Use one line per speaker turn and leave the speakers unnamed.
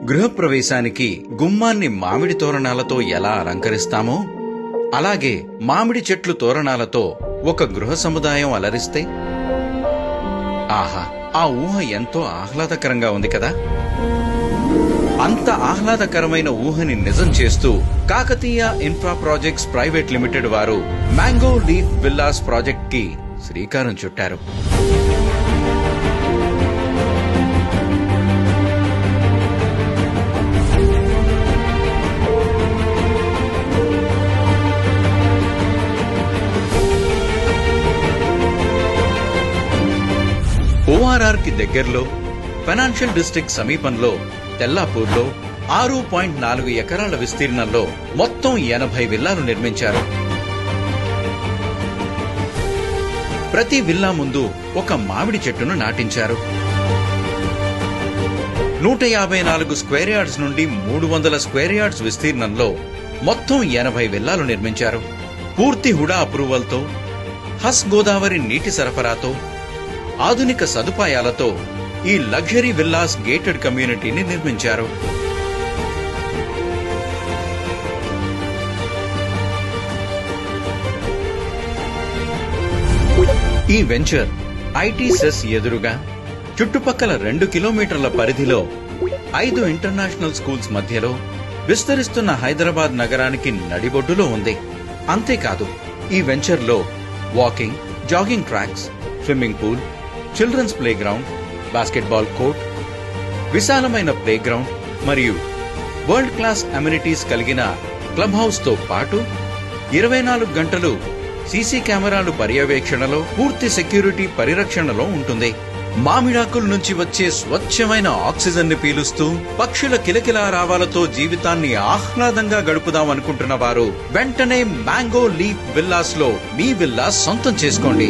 గృహప్రవేశానికి గుమ్మాన్ని మామిడి తోరణాలతో ఎలా అలంకరిస్తామో అలాగే మామిడి చెట్లు తోరణాలతో ఒక గృహ సముదాయం అలరిస్తే ఆహా, ఆ ఊహ ఎంతో ఆహ్లాదకరంగా ఉంది కదా. అంత ఆహ్లాదకరమైన ఊహని నిజం చేస్తూ Kakatiya infra projects private limited వారు మ్యాంగో లీఫ్ విల్లాస్ ప్రాజెక్ట్ కి శ్రీకారం చుట్టారు. ORR కి దగ్గరలో ఫైనాన్షియల్ డిస్ట్రిక్ట్ సమీపంలో తెల్లాపూర్లో 6.4 ఎకరాల విస్తీర్ణంలో మొత్తం 80 విల్లాలు నిర్మించారు. ప్రతి విల్లా ముందు ఒక మామిడి చెట్టును నాటించారు. 154 స్క్వేర్ యార్డ్స్ నుండి 300 స్క్వేర్ యార్డ్స్ విస్తీర్ణంలో మొత్తం 80 విల్లాలు నిర్మించారు. పూర్తి హుడా అప్రూవల్తో, హస్ గోదావరి నీటి సరఫరాతో, ఆధునిక సదుపాయాలతో ఈ లగ్జరీ విల్లాస్ గేటెడ్ కమ్యూనిటీని నిర్మించారు. ఈ వెంచర్ ఐటీ సెస్ ఎదురుగా చుట్టుపక్కల 2 కిలోమీటర్ల పరిధిలో 5 ఇంటర్నేషనల్ స్కూల్స్ మధ్యలో విస్తరిస్తున్న హైదరాబాద్ నగరానికి నడిబొడ్డులో ఉంది. అంతేకాదు, ఈ వెంచర్లో walking, jogging tracks, swimming pool, children's play ground, basketball court, విశాలమైన ప్లే గ్రౌండ్ మరియు వరల్డ్ క్లాస్ అమ్యూనిటీస్ కలిగిన క్లబ్ హౌస్ తో పాటు 24 గంటలు సీసీ కెమెరాలు పర్యవేక్షణలో, పూర్తి సెక్యూరిటీ పరిరక్షణలో ఉంటుంది. మామిడాకుల నుంచి వచ్చే స్వచ్ఛమైన ఆక్సిజన్ ని పీలుస్తూ పక్షుల కిలకిలా రావాలతో జీవితాన్ని ఆహ్లాదంగా గడుపుదాం అనుకుంటున్న వారు వెంటనే మ్యాంగో లీఫ్ విల్లాస్ లో మీ విల్లా సొంతం చేసుకోండి.